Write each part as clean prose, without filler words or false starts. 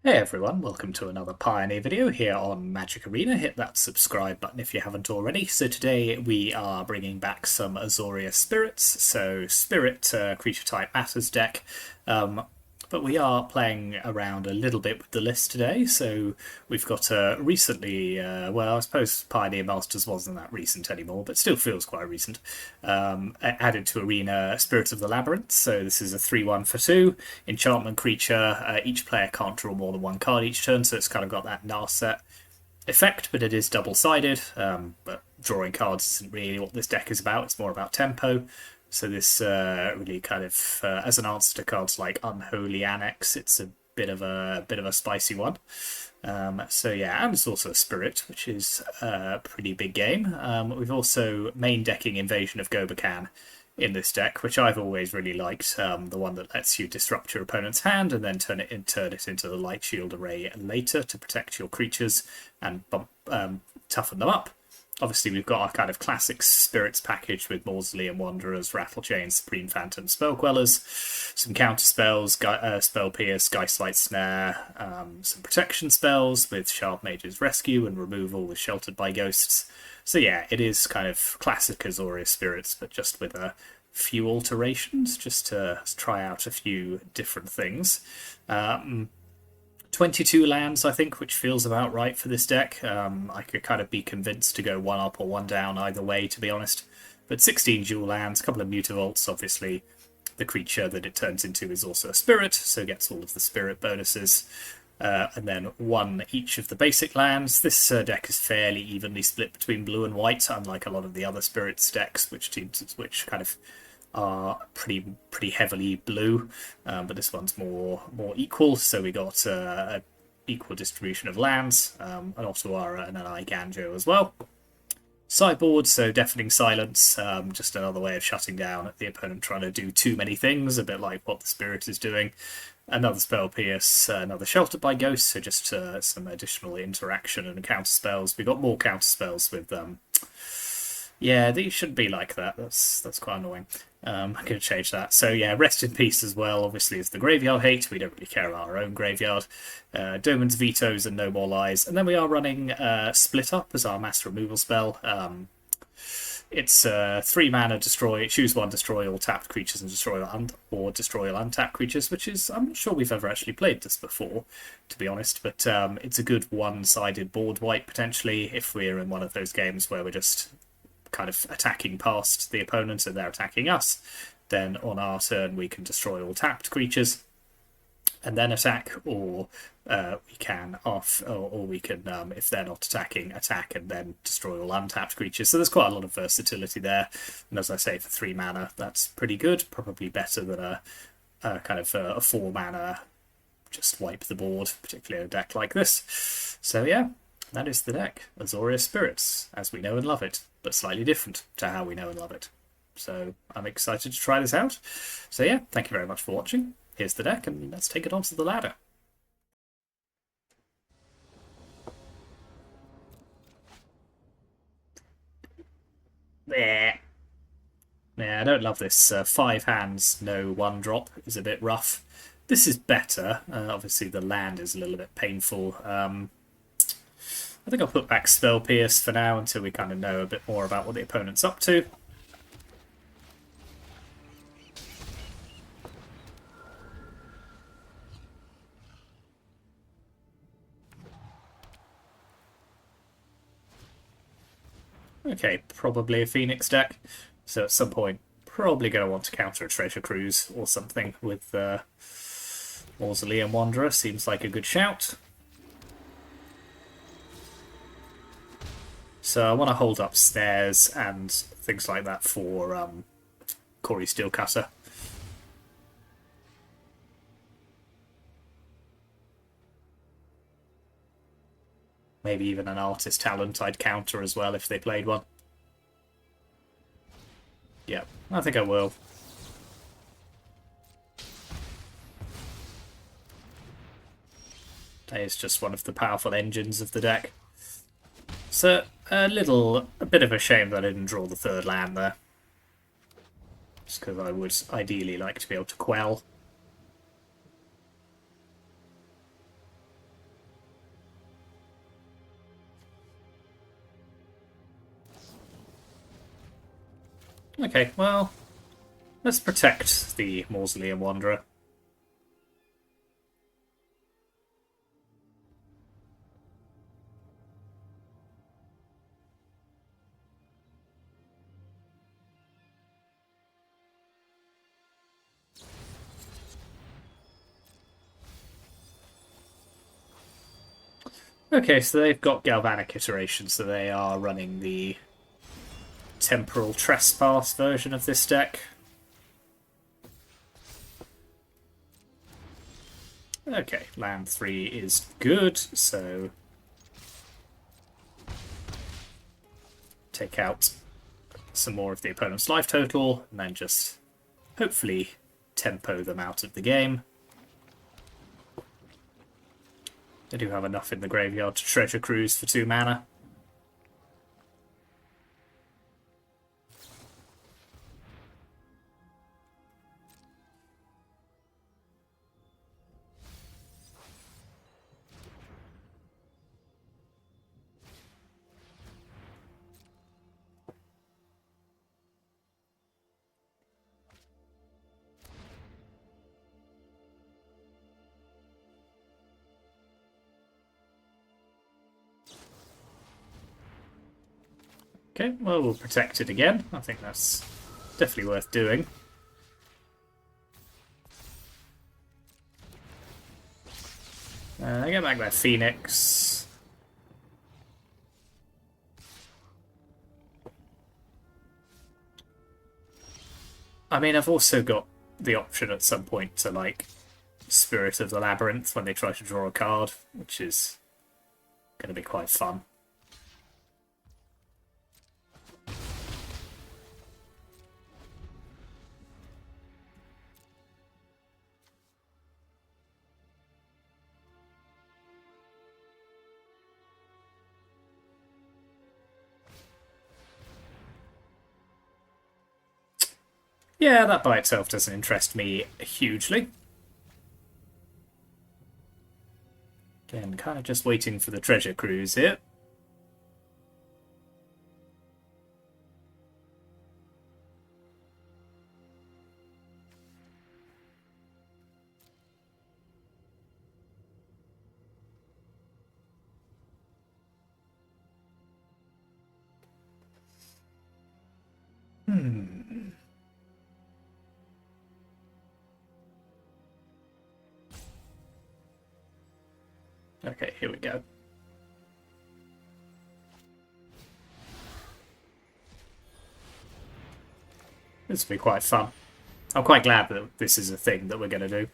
Hey everyone, welcome to another Pioneer video here on Magic Arena. Hit that subscribe button if you haven't already. So today we are bringing back some Azorius Spirits, so Spirit creature type matters deck. But we are playing around a little bit with the list today, so we've got recently, well I suppose Pioneer Masters wasn't that recent anymore, but still feels quite recent, added to Arena Spirit of the Labyrinth. So this is a 3-1 for 2, enchantment creature, each player can't draw more than one card each turn, so it's kind of got that Narset effect, but it is double-sided, but drawing cards isn't really what this deck is about, it's more about tempo. So this really kind of, as an answer to cards like Unholy Annex, it's a bit of a spicy one. So yeah, and it's also a Spirit, which is a pretty big game. We've also main decking Invasion of Gobakan in this deck, which I've always really liked. The one that lets you disrupt your opponent's hand and then turn it into the Light Shield array later to protect your creatures and toughen them up. Obviously, we've got our kind of classic Spirits package with Mausoleum Wanderers, Rattlechain, Supreme Phantom, Spellquellers, some counter spells, Spell Pierce, Geistlight Snare, some protection spells with Sharp Mage's Rescue and Removal with Sheltered by Ghosts. So yeah, it is kind of classic Azorius Spirits, but just with a few alterations, just to try out a few different things. 22 lands, I think, which feels about right for this deck. I could kind of be convinced to go one up or one down either way, to be honest. But 16 dual lands, a couple of Mutavaults, obviously. The creature that it turns into is also a spirit, so gets all of the spirit bonuses. And then one each of the basic lands. This deck is fairly evenly split between blue and white, unlike a lot of the other spirits decks, which kind of are pretty heavily blue, but this one's more equal. So we got an equal distribution of lands, an Otawara and an Iganjo as well. Sideboard, so Deafening Silence, just another way of shutting down the opponent trying to do too many things, a bit like what the Spirit is doing. Another Spell Pierce, another Sheltered by Ghosts, so just some additional interaction and counter spells. We got more counter spells with yeah, these shouldn't be like that. That's quite annoying. I'm going to change that. So yeah, Rest in Peace as well, obviously, is the Graveyard Hate. We don't really care about our own graveyard. Doman's Vetoes and No More Lies. And then we are running Split Up as our mass removal spell. It's 3 mana, destroy, choose one, destroy all tapped creatures and destroy all untapped creatures, which is, I'm not sure we've ever actually played this before, to be honest, but it's a good one-sided board wipe, potentially, if we're in one of those games where we're just kind of attacking past the opponent and they're attacking us. Then on our turn we can destroy all tapped creatures and then attack, or we can or we can, if they're not attacking, attack and then destroy all untapped creatures. So there's quite a lot of versatility there, and as I say, for 3 mana that's pretty good, probably better than a kind of a 4 mana just wipe the board, particularly a deck like this. So yeah, that is the deck, Azorius Spirits, as we know and love it, but slightly different to how we know and love it. So I'm excited to try this out. So yeah, thank you very much for watching. Here's the deck, and let's take it onto the ladder. There. Yeah, I don't love this 5 hands, no 1 drop is a bit rough. This is better. Obviously the land is a little bit painful. I think I'll put back Spell Pierce for now until we kind of know a bit more about what the opponent's up to. Okay, probably a Phoenix deck. So at some point, probably going to want to counter a Treasure Cruise or something with Mausoleum Wanderer. Seems like a good shout. So I want to hold up snares and things like that for Corey Steelcutter. Maybe even an Artist Talent I'd counter as well if they played one. Yeah, I think I will. That is just one of the powerful engines of the deck. So, a bit of a shame that I didn't draw the 3rd land there. Just because I would ideally like to be able to quell. Okay, well, let's protect the Mausoleum Wanderer. Okay, so they've got Galvanic Iteration, so they are running the Temporal Trespass version of this deck. Okay, land 3 is good, so take out some more of the opponent's life total, and then just hopefully tempo them out of the game. They do have enough in the graveyard to Treasure Cruise for 2 mana. Okay, well, we'll protect it again. I think that's definitely worth doing. I get back that Phoenix. I mean, I've also got the option at some point to, like, Spirit of the Labyrinth when they try to draw a card, which is going to be quite fun. Yeah, that by itself doesn't interest me hugely. Again, kind of just waiting for the Treasure Cruise here. Okay, here we go. This will be quite fun. I'm quite glad that this is a thing that we're going to do.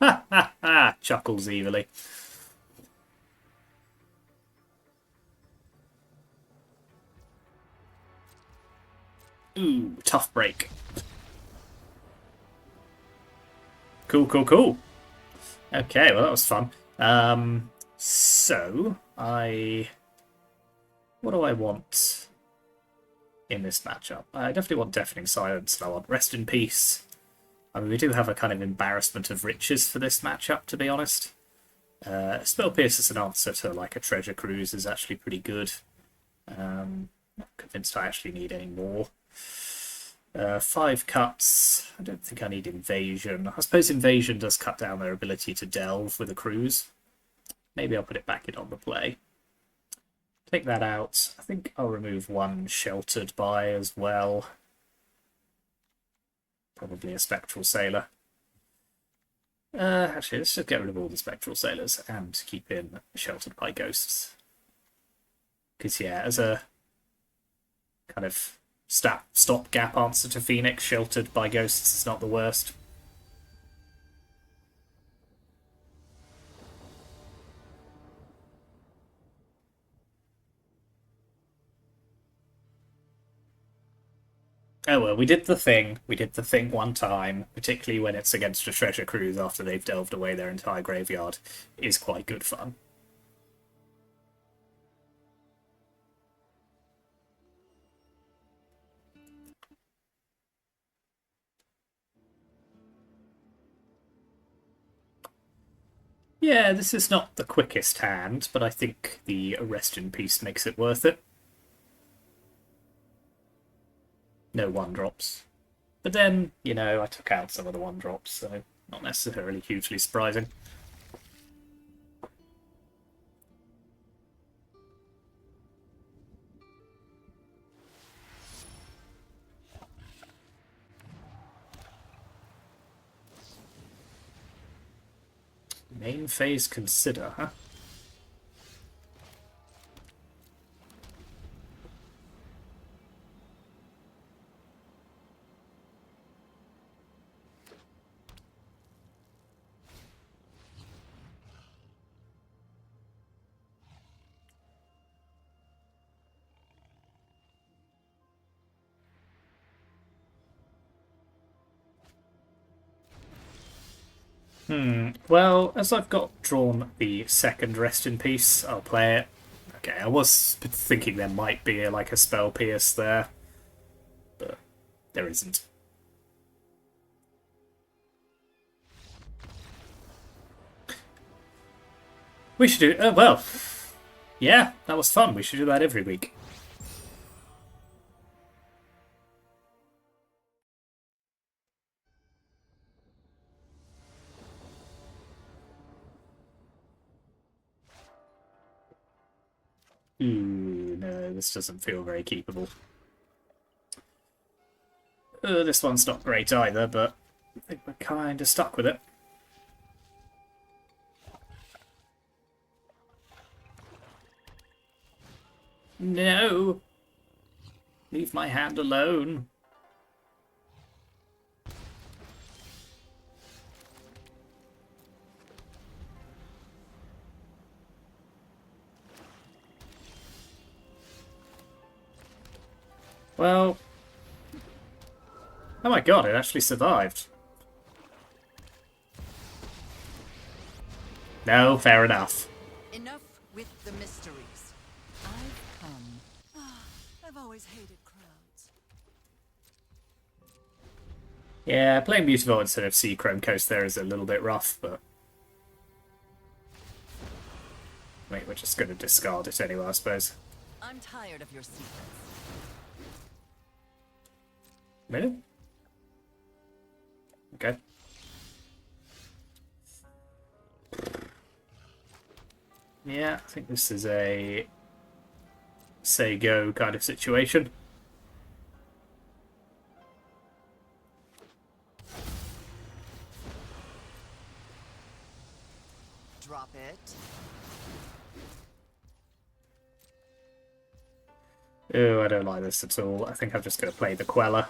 Ha ha ha! Chuckles evilly. Ooh, tough break. Cool, cool, cool. Okay, well that was fun. So what do I want in this matchup? I definitely want Deafening Silence, and I want Rest in Peace. I mean, we do have a kind of embarrassment of riches for this matchup, to be honest. Spell Pierce as an answer to like a Treasure Cruise is actually pretty good. Not convinced I actually need any more. 5 cuts. I don't think I need Invasion. I suppose Invasion does cut down their ability to delve with a cruise. Maybe I'll put it back in on the play. Take that out. I think I'll remove 1 Sheltered by as well. Probably a Spectral Sailor. Actually, let's just get rid of all the Spectral Sailors and keep in Sheltered by Ghosts. Because, yeah, as a kind of stop-gap answer to Phoenix, Sheltered by Ghosts is not the worst. Oh well, we did the thing. We did the thing one time, particularly when it's against a Treasure Cruise after they've delved away their entire graveyard. It is quite good fun. Yeah, this is not the quickest hand, but I think the Rest in Peace makes it worth it. No 1-drops. But then, you know, I took out some of the 1-drops, so not necessarily hugely surprising. Main phase consider, huh? Well, as I've got drawn the second Rest in Peace, I'll play it. Okay, I was thinking there might be like a Spell Pierce there, but there isn't. We should do... Oh, well. Yeah, that was fun. We should do that every week. Ooh, no, this doesn't feel very keepable. This one's not great either, but I think we're kind of stuck with it. No! Leave my hand alone. Well... Oh my god, it actually survived. No, fair enough. Enough with the mysteries. I've come. I've always hated crowds. Yeah, playing Beautiful instead of Sea Chrome Coast there is a little bit rough, but... Wait, we're just going to discard it anyway, I suppose. I'm tired of your secrets. Really? Okay. Yeah, I think this is a say go kind of situation. Drop it. Oh, I don't like this at all. I think I'm just going to play the Queller.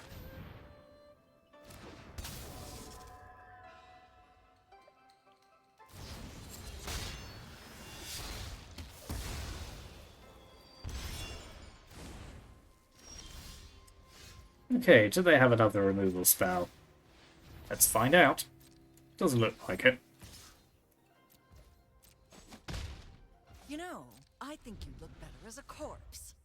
Okay, do they have another removal spell? Let's find out. Doesn't look like it. You know, I think you look better as a corpse.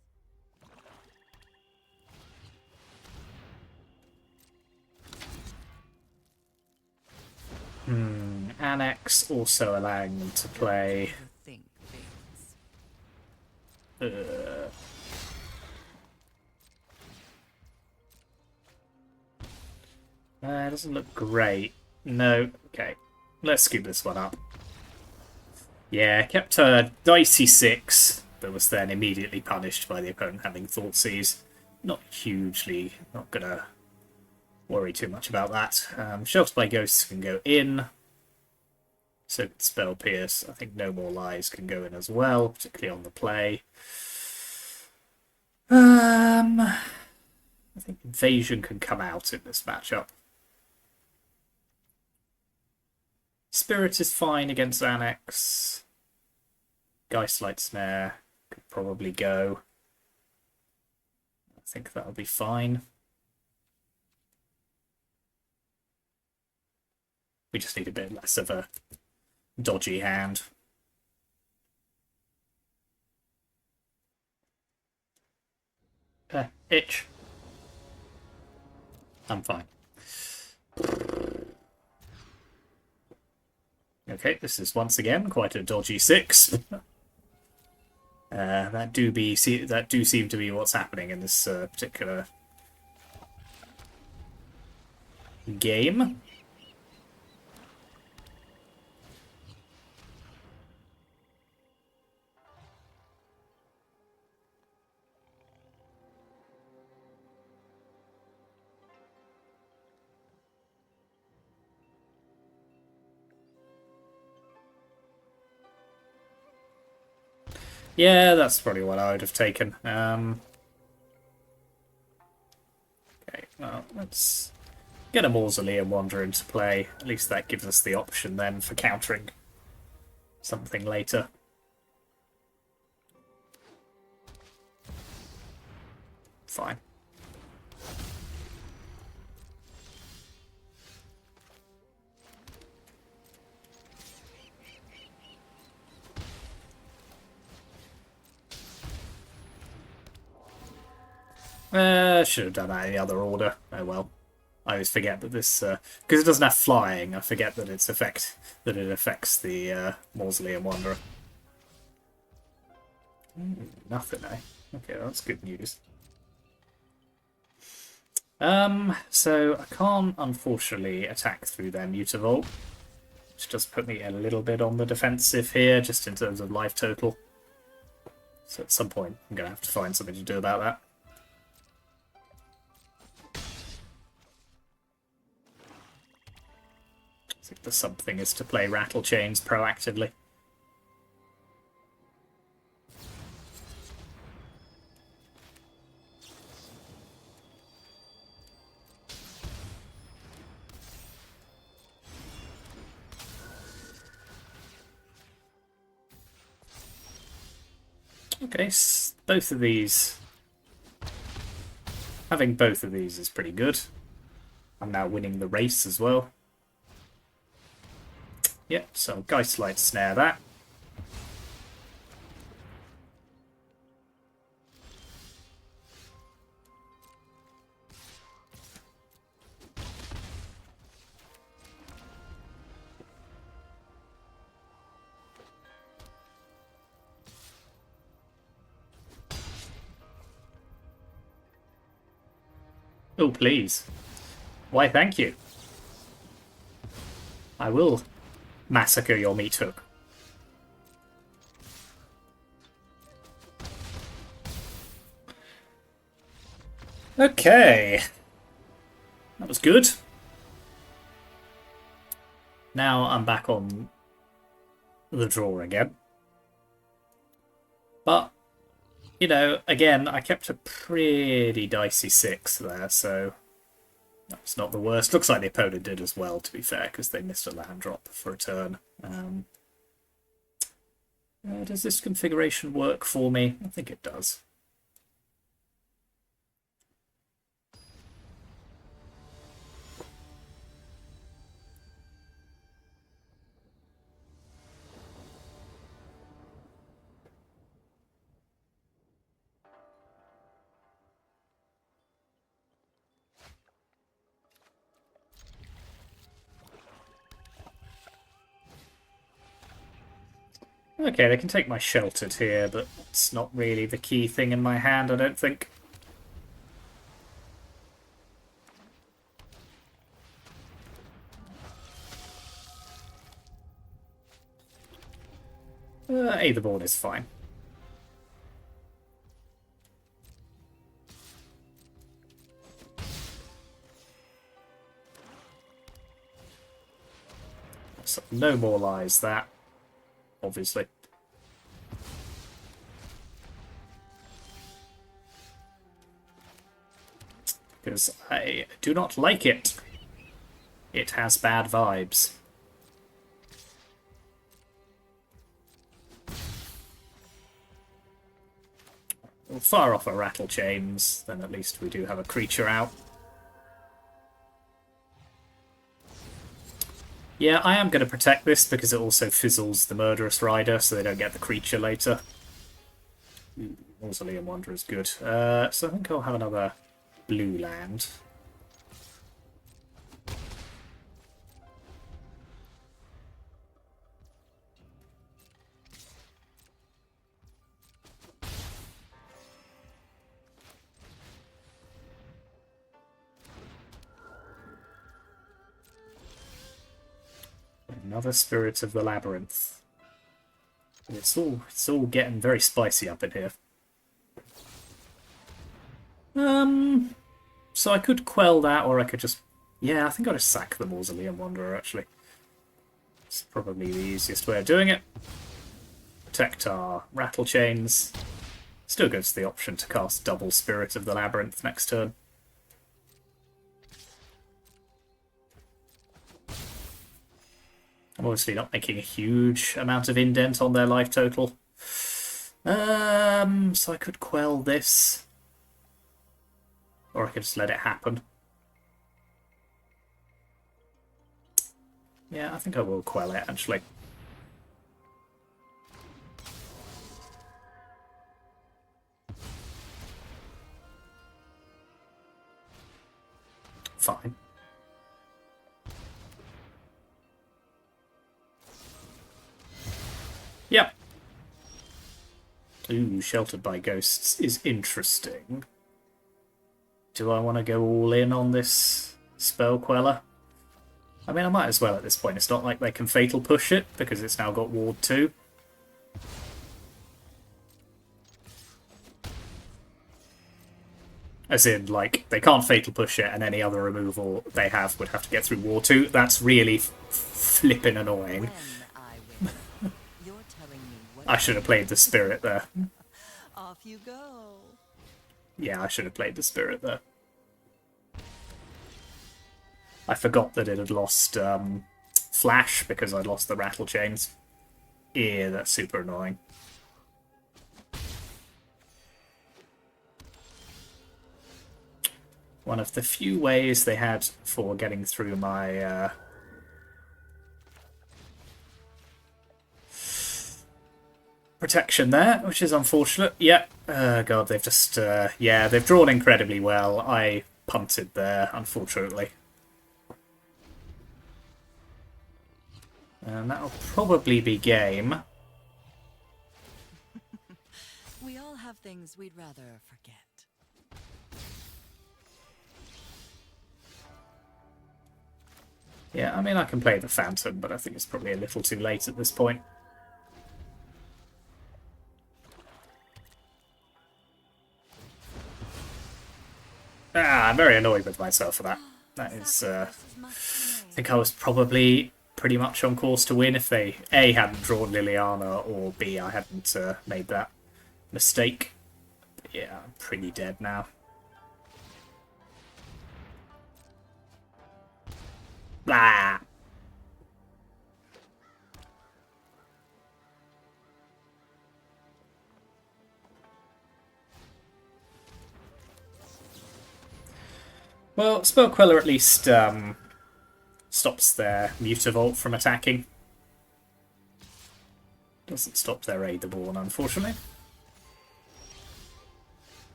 Annex also allowing them to play... Think things. It doesn't look great. No, okay. Let's scoop this one up. Yeah, kept a dicey 6, but was then immediately punished by the opponent having Thoughtseize. Not hugely, not gonna worry too much about that. Shelter by Ghosts can go in. So can Spell Pierce. I think No More Lies can go in as well, particularly on the play. I think Invasion can come out in this matchup. Spirit is fine against Annex. Geistlight Snare could probably go. I think that'll be fine. We just need a bit less of a dodgy hand. Itch. I'm fine. Okay, this is once again quite a dodgy 6. That do seem to be what's happening in this particular game. Yeah, that's probably what I would have taken. Okay, well, let's get a Mausoleum Wanderer into play. At least that gives us the option then for countering something later. Fine. Should have done that in the other order. Oh well. I always forget that this because it doesn't have flying. I forget that it affects the Mausoleum Wanderer. Nothing, eh? Okay, that's good news. So I can't unfortunately attack through their Mutavault, which does put me a little bit on the defensive here, just in terms of life total. So at some point, I'm gonna have to find something to do about that. I think the something is to play Rattle Chains proactively. Okay, both of these... Having both of these is pretty good. I'm now winning the race as well. Yep, so Geistlight snare that. Oh, please. Why, thank you. I will massacre your meat hook. Okay. That was good. Now I'm back on the draw again. But, you know, again, I kept a pretty dicey 6 there, so that's not the worst. Looks like the opponent did as well, to be fair, because they missed a land drop for a turn. Does this configuration work for me? I think it does. Okay, they can take my Sheltered here, but it's not really the key thing in my hand, I don't think. Aetherborn is fine. So no more lies, that. Obviously. Because I do not like it. It has bad vibes. We'll fire off a Rattle Chains, then at least we do have a creature out. Yeah, I am going to protect this because it also fizzles the Murderous Rider, so they don't get the creature later. Mausoleum Wanderer is good. So I think I'll have another blue land. Another Spirit of the Labyrinth. It's all getting very spicy up in here. So I could quell that, or I could just... Yeah, I think I'll just sack the Mausoleum Wanderer, actually. It's probably the easiest way of doing it. Protect our Rattle Chains. Still gives the option to cast double Spirit of the Labyrinth next turn. I'm obviously not making a huge amount of indent on their life total. So I could quell this. Or I could just let it happen. Yeah, I think I will quell it, actually. Fine. Yep. Ooh, Sheltered by Ghosts is interesting. Do I want to go all in on this Spell Queller? I mean, I might as well at this point. It's not like they can Fatal Push it, because it's now got Ward 2. As in, like, they can't Fatal Push it, and any other removal they have would have to get through Ward 2. That's really flippin' annoying. I should have played the Spirit there. Off you go. Yeah, I should have played the Spirit there. I forgot that it had lost Flash because I'd lost the Rattle Chains. Yeah, that's super annoying. One of the few ways they had for getting through my protection there, which is unfortunate. Yeah, God, they've just, yeah, they've drawn incredibly well. I punted there, unfortunately. And that'll probably be game. We all have things we'd rather forget. Yeah, I mean, I can play the Phantom, but I think it's probably a little too late at this point. Ah, I'm very annoyed with myself for that. That is, I think I was probably pretty much on course to win if they, A, hadn't drawn Liliana, or B, I hadn't made that mistake. But yeah, I'm pretty dead now. Blah! Well, Spell Queller at least stops their Mutavault from attacking. Doesn't stop their Aid the Born, unfortunately.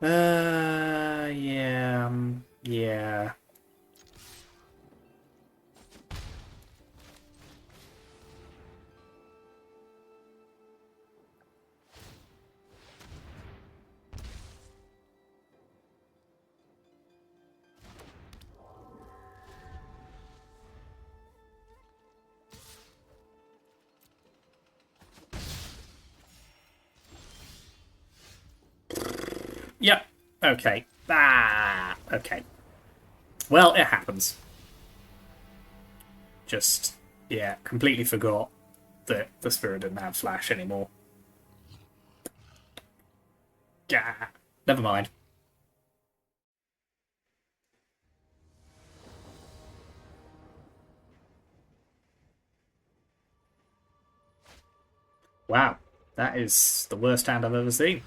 Yeah, yeah. Yep. Okay. Ah. Okay. Well, it happens. Just, yeah, completely forgot that the Spirit didn't have Flash anymore. Yeah. Never mind. Wow. That is the worst hand I've ever seen.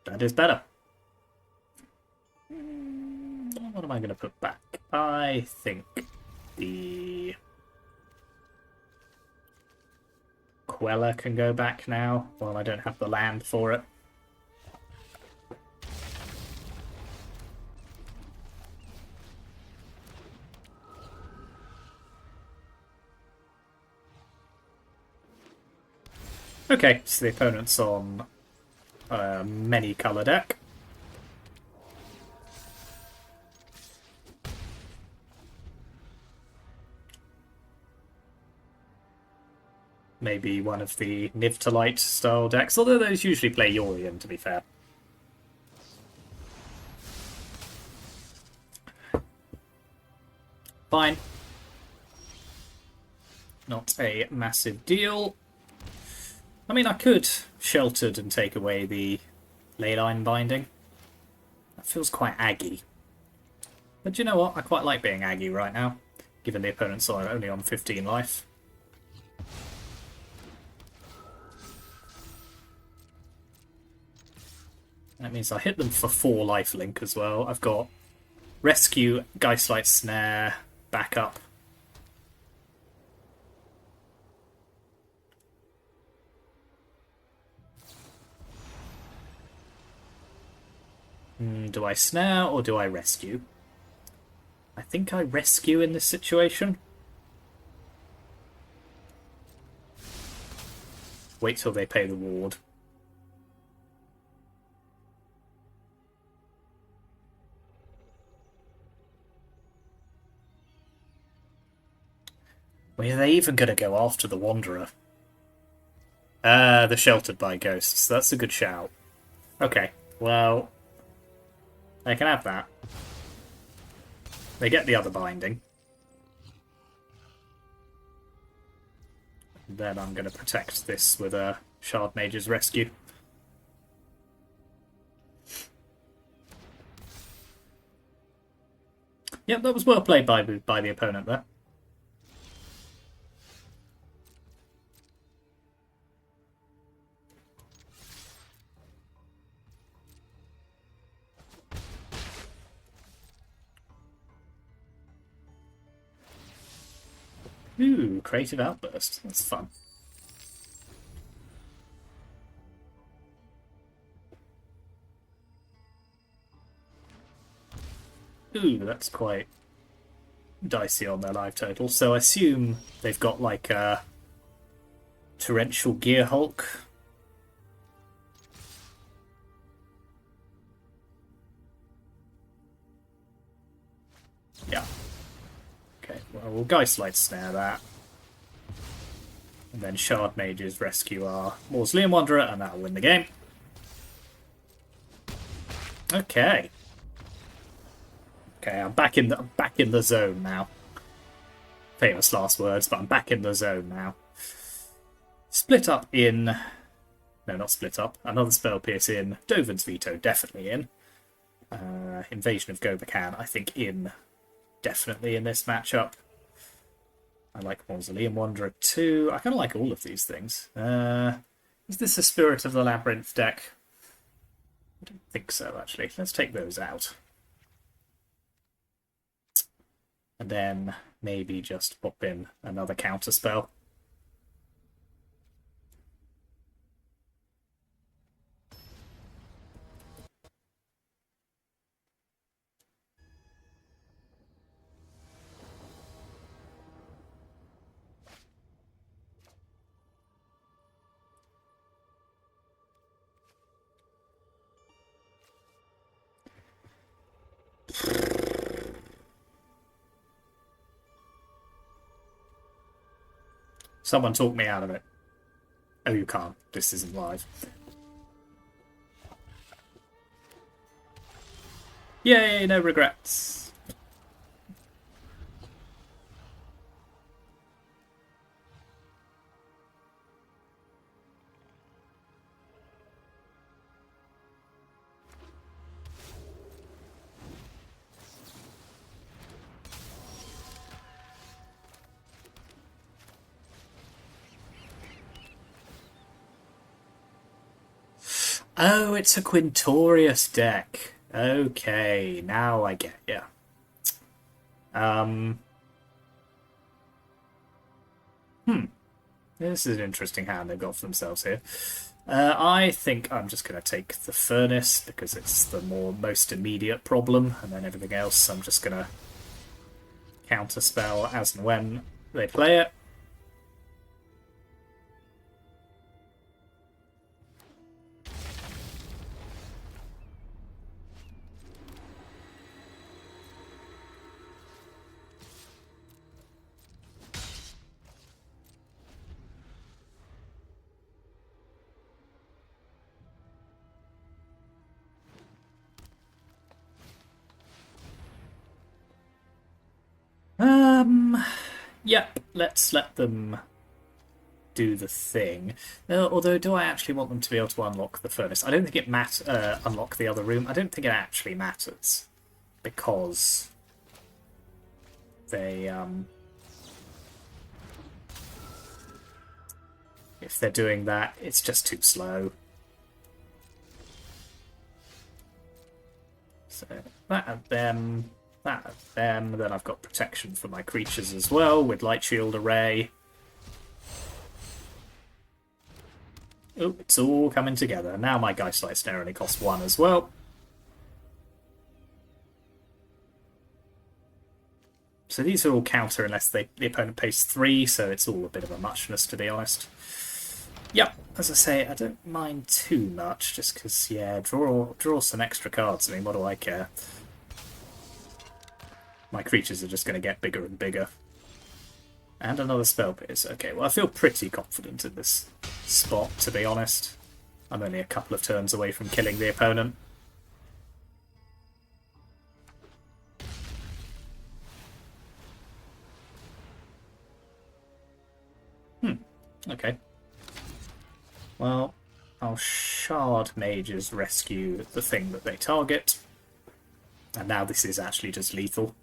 That is better. What am I going to put back? I think the Queller can go back now. Well, I don't have the land for it. Okay, so the opponent's on a many colour deck. Maybe one of the Nivtalite style decks, although those usually play Yorion, to be fair. Fine. Not a massive deal. I mean, I could Sheltered and take away the Leyline binding. That feels quite aggy. But you know what? I quite like being aggy right now, given the opponents are only on 15 life. That means I hit them for 4 lifelink as well. I've got Rescue, Geistlight Snare, backup. Do I snare or do I rescue? I think I rescue in this situation. Wait till they pay the ward. Were they even going to go after the Wanderer? They're sheltered by ghosts. That's a good shout. Okay, well, they can have that. They get the other binding. Then I'm going to protect this with a Shard Mage's Rescue. Yep, that was well played by the opponent there. Ooh, Creative Outburst. That's fun. Ooh, that's quite dicey on their life total. So I assume they've got like a Torrential Gear Hulk. Yeah. Okay, well, we'll Geistlight Snare that. And then Shard Mages rescue our Mausoleum Wanderer, and that'll win the game. Okay. Okay, I'm back in the zone now. Famous last words, but I'm back in the zone now. Split up in... No, not split up. Another Spell Pierce in. Dovin's Veto, definitely in. Invasion of Gobekhan, I think in. Definitely in this matchup. I like Mausoleum Wanderer too. I kind of like all of these things. Is this a Spirit of the Labyrinth deck? I don't think so, actually. Let's take those out. And then maybe just pop in another counter spell. Someone talk me out of it. Oh, you can't. This isn't live. Yay, no regrets. Oh, it's a Quintorius deck. Okay, now I get you. This is an interesting hand they've got for themselves here. I think I'm just going to take the Furnace because it's the most immediate problem, and then everything else I'm just going to counterspell as and when they play it. Yep, let's let them do the thing. Although, do I actually want them to be able to unlock the furnace? I don't think it unlock the other room. I don't think it actually matters. Because they, if they're doing that, it's just too slow. So, that at them, that at them. Then I've got protection for my creatures as well, with Light Shield Array. Oh, it's all coming together. Now my Geistlight Snare only costs 1 as well. So these are all counter unless the opponent pays 3, so it's all a bit of a muchness, to be honest. Yep, as I say, I don't mind too much, just because, yeah, draw some extra cards. I mean, what do I care? My creatures are just going to get bigger and bigger. And another spell pierce. Okay, well, I feel pretty confident in this spot, to be honest. I'm only a couple of turns away from killing the opponent. Okay. Well, I'll Shard Mages rescue the thing that they target. And now this is actually just lethal.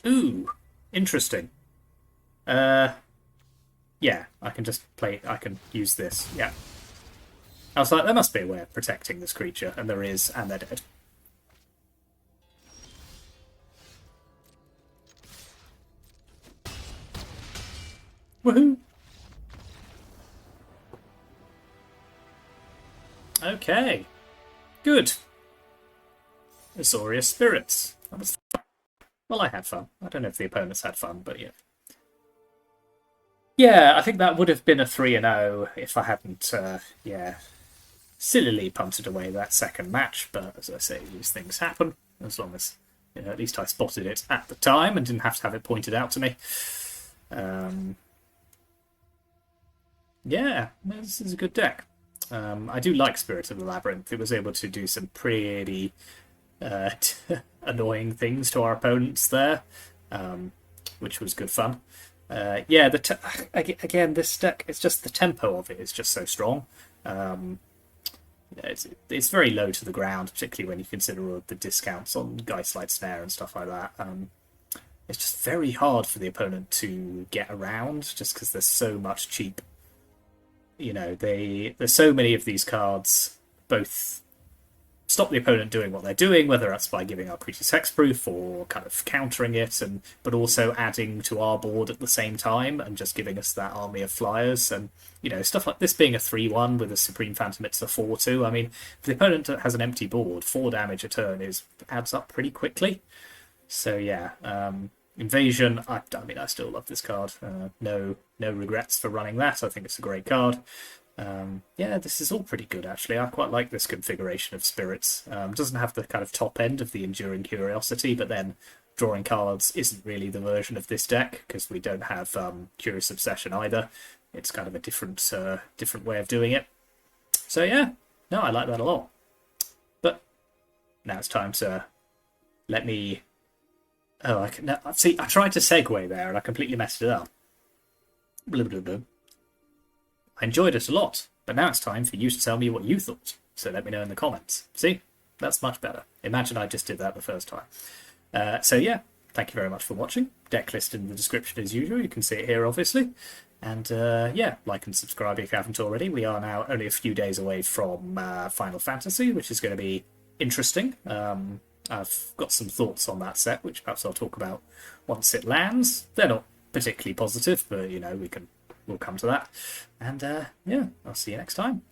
Ooh, interesting. Yeah, I can just I can use this, yeah. I was like, there must be a way of protecting this creature, and there is, and they're dead. Woohoo! Okay. Good. Azorius Spirits. That was fun. Well, I had fun. I don't know if the opponents had fun, but yeah. Yeah, I think that would have been a 3-0 if I hadn't, yeah, sillily punted away that second match. But as I say, these things happen. As long as, you know, at least I spotted it at the time and didn't have to have it pointed out to me. Yeah, this is a good deck. I do like Spirit of the Labyrinth. It was able to do some pretty annoying things to our opponents there, which was good fun. Yeah, again, this deck, it's just the tempo of it is just so strong. It's very low to the ground, particularly when you consider all of the discounts on Geistlight Snare and stuff like that. It's just very hard for the opponent to get around, just because there's so much cheap. You know, there's so many of these cards, both stop the opponent doing what they're doing, whether that's by giving our creatures hexproof or kind of countering it, but also adding to our board at the same time and just giving us that army of flyers. And, you know, stuff like this being a 3-1 with a Supreme Phantom, it's a 4-2. I mean, if the opponent has an empty board, 4 damage a turn adds up pretty quickly. So yeah, Invasion, I mean, I still love this card. No regrets for running that. I think it's a great card. Yeah, this is all pretty good, actually. I quite like this configuration of Spirits. Doesn't have the kind of top end of the Enduring Curiosity, but then drawing cards isn't really the version of this deck, because we don't have Curious Obsession either. It's kind of a different way of doing it. So yeah, no, I like that a lot. But now it's time to let me... Oh, see, I tried to segue there and I completely messed it up. Blah, blah, blah. I enjoyed it a lot, but now it's time for you to tell me what you thought. So let me know in the comments. See? That's much better. Imagine I just did that the first time. So yeah, thank you very much for watching. Deck list in the description as usual. You can see it here, obviously. And yeah, like and subscribe if you haven't already. We are now only a few days away from Final Fantasy, which is going to be interesting. I've got some thoughts on that set, which perhaps I'll talk about once it lands. They're not particularly positive, but, you know, we'll come to that. And yeah, I'll see you next time.